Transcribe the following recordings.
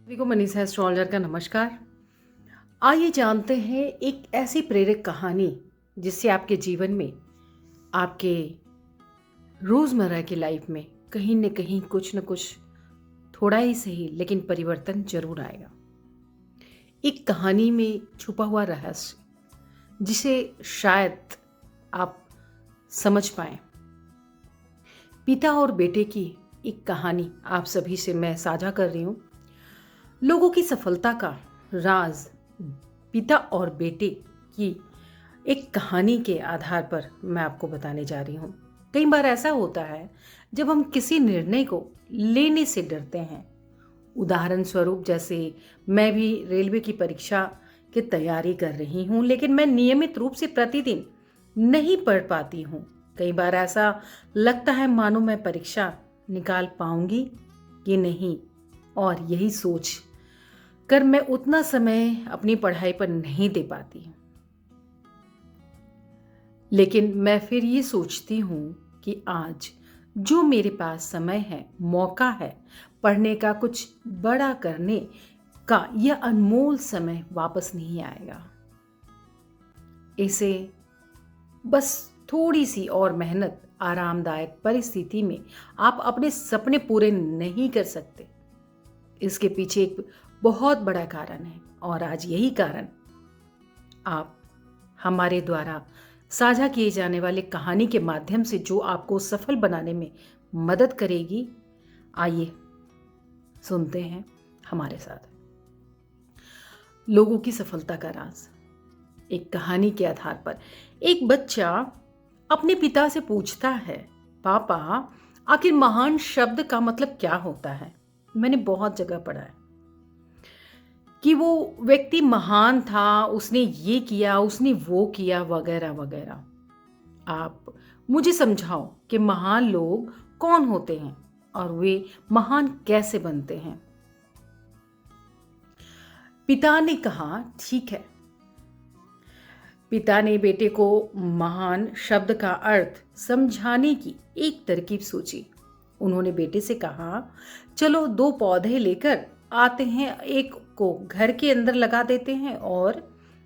सभी को मनीषा एस्ट्रोलॉजर का नमस्कार। आइए जानते हैं एक ऐसी प्रेरक कहानी जिससे आपके जीवन में, आपके रोज़मर्रा की लाइफ में कहीं न कहीं कुछ न कुछ थोड़ा ही सही लेकिन परिवर्तन ज़रूर आएगा। एक कहानी में छुपा हुआ रहस्य जिसे शायद आप समझ पाएँ। पिता और बेटे की एक कहानी आप सभी से मैं साझा कर रही हूँ। लोगों की सफलता का राज पिता और बेटे की एक कहानी के आधार पर मैं आपको बताने जा रही हूँ। कई बार ऐसा होता है जब हम किसी निर्णय को लेने से डरते हैं। उदाहरण स्वरूप जैसे मैं भी रेलवे की परीक्षा की तैयारी कर रही हूँ, लेकिन मैं नियमित रूप से प्रतिदिन नहीं पढ़ पाती हूँ। कई बार ऐसा लगता है मानो मैं परीक्षा निकाल पाऊंगी कि नहीं, और यही सोच कर मैं उतना समय अपनी पढ़ाई पर नहीं दे पाती। लेकिन मैं फिर ये सोचती हूँ कि आज जो मेरे पास समय है, मौका है पढ़ने का, कुछ बड़ा करने का, यह अनमोल समय वापस नहीं आएगा। इसे बस थोड़ी सी और मेहनत, आरामदायक परिस्थिति में आप अपने सपने पूरे नहीं कर सकते। इसके पीछे एक बहुत बड़ा कारण है, और आज यही कारण आप हमारे द्वारा साझा किए जाने वाले कहानी के माध्यम से जो आपको सफल बनाने में मदद करेगी। आइए सुनते हैं हमारे साथ लोगों की सफलता का राज। एक कहानी के आधार पर एक बच्चा अपने पिता से पूछता है, पापा आखिर महान शब्द का मतलब क्या होता है? मैंने बहुत जगह पढ़ा है कि वो व्यक्ति महान था, उसने ये किया, उसने वो किया, वगैरह वगैरह। आप मुझे समझाओ कि महान लोग कौन होते हैं और वे महान कैसे बनते हैं। पिता ने कहा, ठीक है। पिता ने बेटे को महान शब्द का अर्थ समझाने की एक तरकीब सोची। उन्होंने बेटे से कहा, चलो 2 पौधे लेकर आते हैं, एक को घर के अंदर लगा देते हैं और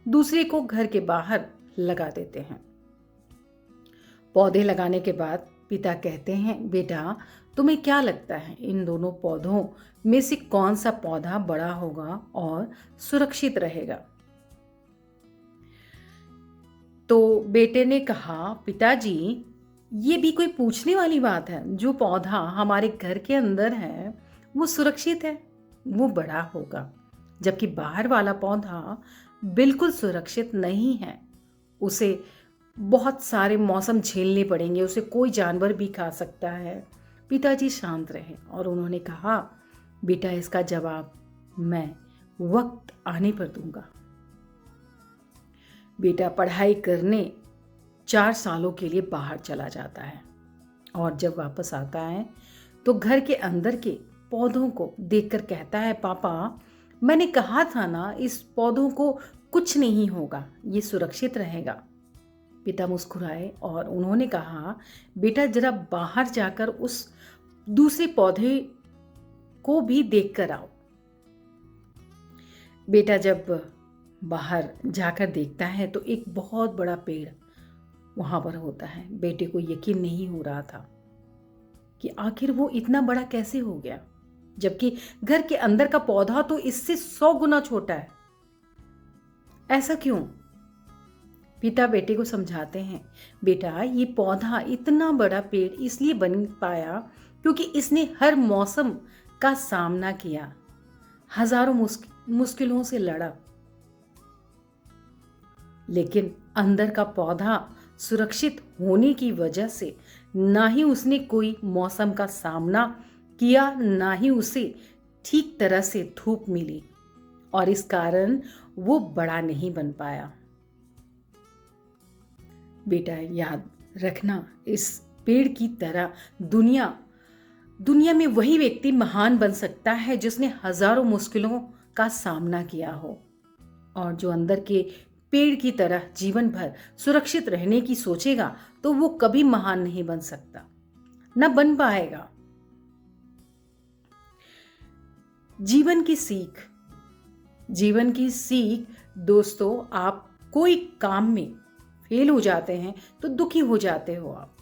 दूसरे को घर के बाहर लगा देते हैं। पौधे लगाने के बाद पिता कहते हैं, बेटा तुम्हें क्या लगता है इन दोनों पौधों में से कौन सा पौधा बड़ा होगा और सुरक्षित रहेगा? तो बेटे ने कहा, पिताजी ये भी कोई पूछने वाली बात है? जो पौधा हमारे घर के अंदर है वो सुरक्षित है, वो बड़ा होगा, जबकि बाहर वाला पौधा बिल्कुल सुरक्षित नहीं है। उसे बहुत सारे मौसम झेलने पड़ेंगे, उसे कोई जानवर भी खा सकता है। पिताजी शांत रहे और उन्होंने कहा, बेटा इसका जवाब मैं वक्त आने पर दूंगा। बेटा पढ़ाई करने 4 सालों के लिए बाहर चला जाता है और जब वापस आता है तो घर के अंदर के पौधों को देखकर कहता है, पापा मैंने कहा था ना, इस पौधों को कुछ नहीं होगा, ये सुरक्षित रहेगा। पिता मुस्कुराए और उन्होंने कहा, बेटा जरा बाहर जाकर उस दूसरे पौधे को भी देखकर आओ। बेटा जब बाहर जाकर देखता है तो एक बहुत बड़ा पेड़ वहां पर होता है। बेटे को यकीन नहीं हो रहा था कि आखिर वो इतना बड़ा कैसे हो गया, जबकि घर के अंदर का पौधा तो इससे 100 गुना छोटा है। ऐसा क्यों? पिता बेटे को समझाते हैं, बेटा ये पौधा इतना बड़ा पेड़ इसलिए बन पाया क्योंकि इसने हर मौसम का सामना किया, हजारों मुश्किलों से लड़ा, लेकिन अंदर का पौधा सुरक्षित होने की वजह से ना ही उसने कोई मौसम का सामना किया, ना ही उसे ठीक तरह से धूप मिली, और इस कारण वो बड़ा नहीं बन पाया। बेटा याद रखना, इस पेड़ की तरह दुनिया में वही व्यक्ति महान बन सकता है जिसने हजारों मुश्किलों का सामना किया हो, और जो अंदर के पेड़ की तरह जीवन भर सुरक्षित रहने की सोचेगा तो वो कभी महान नहीं बन सकता, न बन पाएगा। जीवन की सीख, जीवन की सीख दोस्तों, आप कोई काम में फेल हो जाते हैं तो दुखी हो जाते हो। आप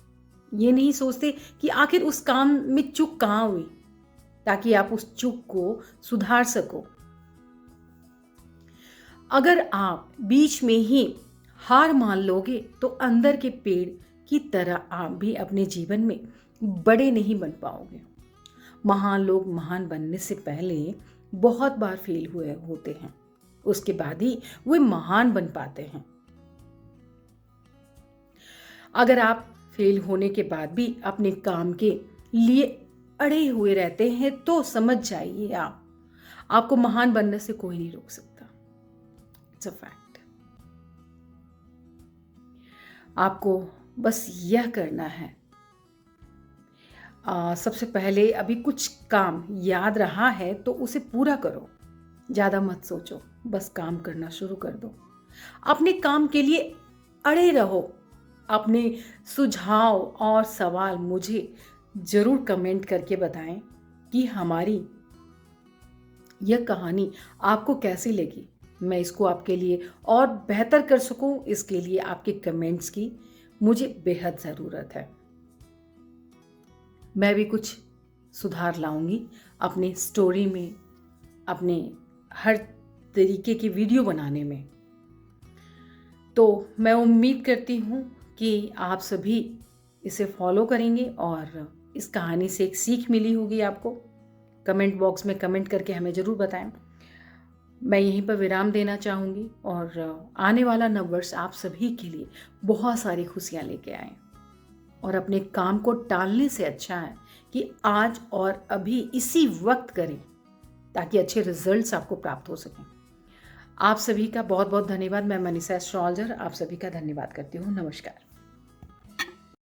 ये नहीं सोचते कि आखिर उस काम में चूक कहाँ हुई, ताकि आप उस चूक को सुधार सको। अगर आप बीच में ही हार मान लोगे तो अंदर के पेड़ की तरह आप भी अपने जीवन में बड़े नहीं बन पाओगे। महान लोग महान बनने से पहले बहुत बार फेल हुए होते हैं, उसके बाद ही वे महान बन पाते हैं। अगर आप फेल होने के बाद भी अपने काम के लिए अड़े हुए रहते हैं तो समझ जाइए आपको महान बनने से कोई नहीं रोक सकता। It's a fact. आपको बस यह करना है, सबसे पहले अभी कुछ काम याद रहा है तो उसे पूरा करो, ज़्यादा मत सोचो, बस काम करना शुरू कर दो। अपने काम के लिए अड़े रहो। अपने सुझाव और सवाल मुझे ज़रूर कमेंट करके बताएं कि हमारी यह कहानी आपको कैसी लगी। मैं इसको आपके लिए और बेहतर कर सकूं, इसके लिए आपके कमेंट्स की मुझे बेहद ज़रूरत है। मैं भी कुछ सुधार लाऊंगी अपनी स्टोरी में, अपने हर तरीके की वीडियो बनाने में। तो मैं उम्मीद करती हूँ कि आप सभी इसे फॉलो करेंगे और इस कहानी से एक सीख मिली होगी आपको। कमेंट बॉक्स में कमेंट करके हमें ज़रूर बताएं। मैं यहीं पर विराम देना चाहूँगी और आने वाला नववर्ष आप सभी के लिए बहुत सारी खुशियाँ लेके आए। और अपने काम को टालने से अच्छा है कि आज और अभी इसी वक्त करें, ताकि अच्छे रिजल्ट्स आपको प्राप्त हो सकें। आप सभी का बहुत बहुत धन्यवाद। मैं मनीषा एस्ट्रोलॉजर आप सभी का धन्यवाद करती हूँ। नमस्कार।